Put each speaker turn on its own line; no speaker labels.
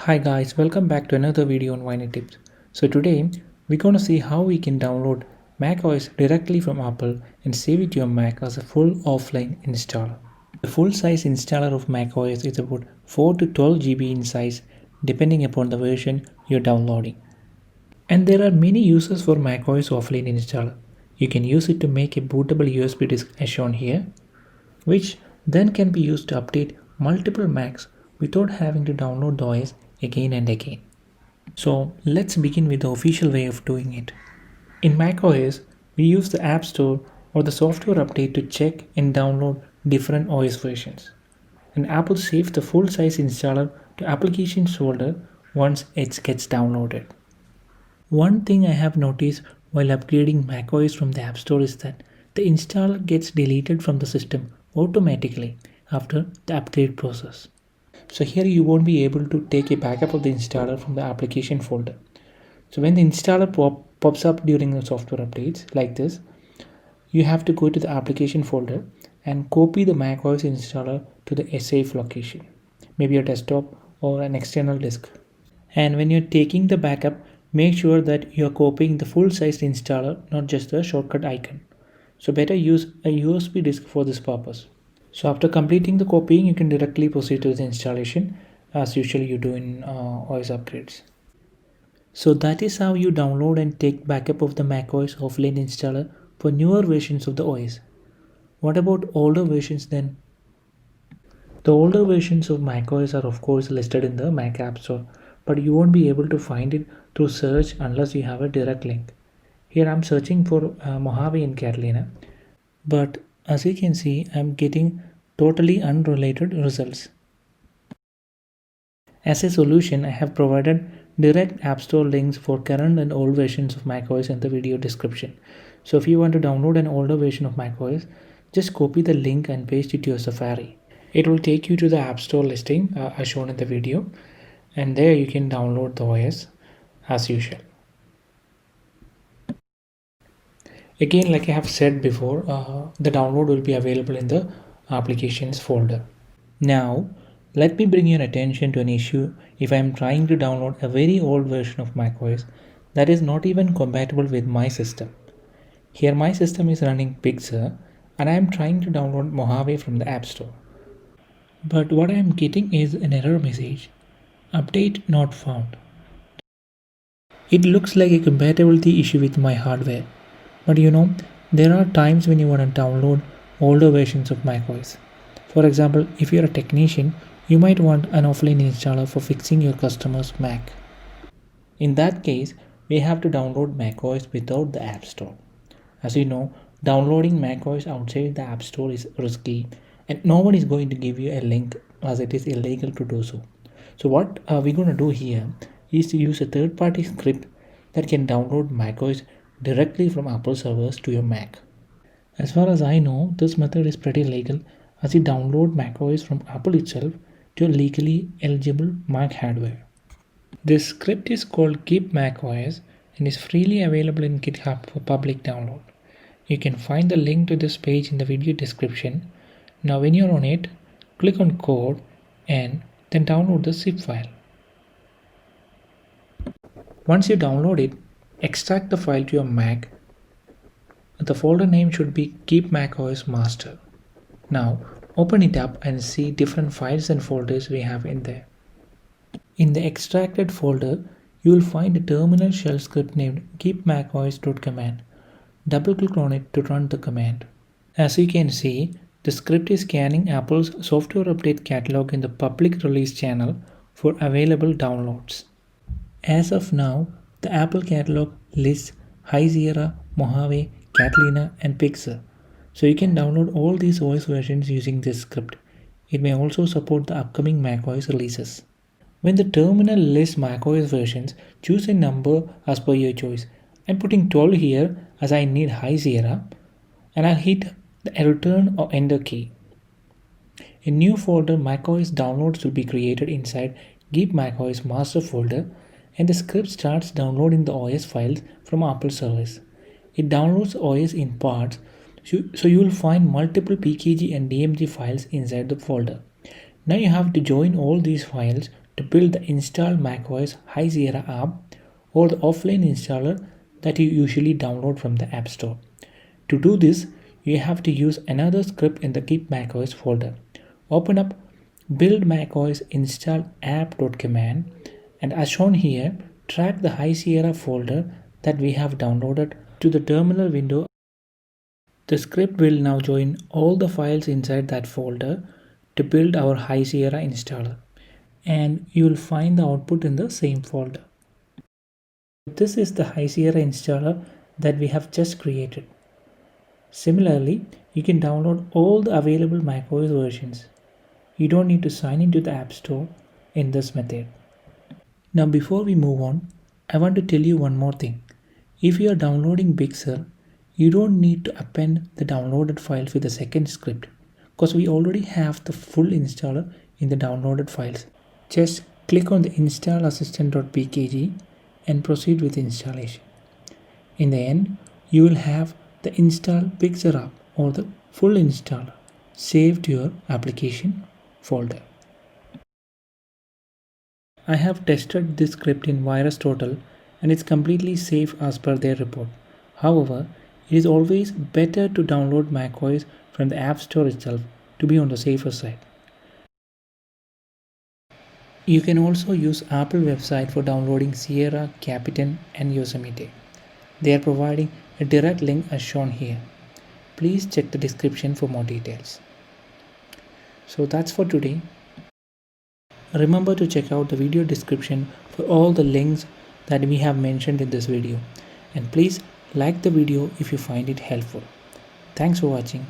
Hi guys, welcome back to another video on Winey Tips. So today we're going to see how we can download macOS directly from Apple and save it to your Mac as a full offline installer. The full size installer of macOS is about 4 to 12 GB in size depending upon the version you're downloading. And there are many uses for macOS offline installer. You can use it to make a bootable USB disk as shown here, which then can be used to update multiple Macs without having to download the OS again and again. So let's begin with the official way of doing it. In macOS, we use the App Store or the software update to check and download different OS versions. And Apple saves the full size installer to applications folder once it gets downloaded. One thing I have noticed while upgrading macOS from the App Store is that the installer gets deleted from the system automatically after the upgrade process. So here you won't be able to take a backup of the installer from the application folder. So when the installer pops up during the software updates like this, you have to go to the application folder and copy the macOS installer to the safe location, maybe a desktop or an external disk. And when you're taking the backup, make sure that you're copying the full-sized installer, not just the shortcut icon. So better use a USB disk for this purpose. So after completing the copying, you can directly proceed to the installation as usually you do in OS upgrades. So that is how you download and take backup of the macOS offline installer for newer versions of the OS. What about older versions then? The older versions of macOS are of course listed in the Mac App Store, but you won't be able to find it through search unless you have a direct link. Here I'm searching for Mojave and Catalina, but as you can see, I'm getting totally unrelated results. As a solution, I have provided direct App Store links for current and old versions of macOS in the video description. So if you want to download an older version of macOS, just copy the link and paste it to your Safari. It will take you to the App Store listing as shown in the video, and there you can download the OS as usual. Again, like I have said before, the download will be available in the applications folder. Now, let me bring your attention to an issue if I am trying to download a very old version of macOS that is not even compatible with my system. Here my system is running Big Sur and I am trying to download Mojave from the App Store. But what I am getting is an error message, update not found. It looks like a compatibility issue with my hardware. But there are times when you want to download older versions of macOS. For example, if you're a technician, you might want an offline installer for fixing your customer's Mac. In that case, we have to download macOS without the App Store. As you know, downloading macOS outside the App Store is risky and no one is going to give you a link as it is illegal to do so. So what we're going to do here is to use a third-party script that can download macOS directly from Apple servers to your Mac. As far as I know, this method is pretty legal as you download macOS from Apple itself to your legally eligible Mac hardware. This script is called Keep macOS and is freely available in GitHub for public download. You can find the link to this page in the video description. Now when you're on it, click on code and then download the zip file. Once you download it, extract the file to your Mac. The folder name should be Keep macOS Master. Now open it up and see different files and folders we have in there. In the extracted folder, you will find a terminal shell script named keepmacos.command. Double click on it to run the command. As you can see, the script is scanning Apple's software update catalog in the public release channel for available downloads. As of now, the Apple catalog lists High Sierra, Mojave, Catalina and Big Sur. So you can download all these OS versions using this script. It may also support the upcoming macOS releases. When the terminal lists macOS versions, choose a number as per your choice. I'm putting 12 here as I need High Sierra and I'll hit the return or enter key. A new folder macOS downloads will be created inside Keep macOS Master folder and the script starts downloading the OS files from Apple servers. It downloads OS in parts, so you will find multiple PKG and DMG files inside the folder. Now you have to join all these files to build the installed macOS High Sierra app or the offline installer that you usually download from the App Store. To do this, you have to use another script in the Keep macOS folder. Open up build macOS install app.command and as shown here, drag the High Sierra folder that we have downloaded to the terminal window. The script will now join all the files inside that folder to build our High Sierra installer, and you will find the output in the same folder. This is the High Sierra installer that we have just created. Similarly, you can download all the available macOS versions. You don't need to sign into the App Store in this method. Now before we move on, I want to tell you one more thing. If you are downloading Big Sur, you don't need to append the downloaded files with a second script because we already have the full installer in the downloaded files. Just click on the installassistant.pkg and proceed with installation. In the end, you will have the install Big Sur app or the full installer saved to your application folder. I have tested this script in VirusTotal and it's completely safe as per their report. However, it is always better to download macOS from the App Store itself to be on the safer side. You can also use Apple website for downloading Sierra, Capitan and Yosemite. They are providing a direct link as shown here. Please check the description for more details. So that's for today. Remember to check out the video description for all the links that we have mentioned in this video. And please like the video if you find it helpful. Thanks for watching.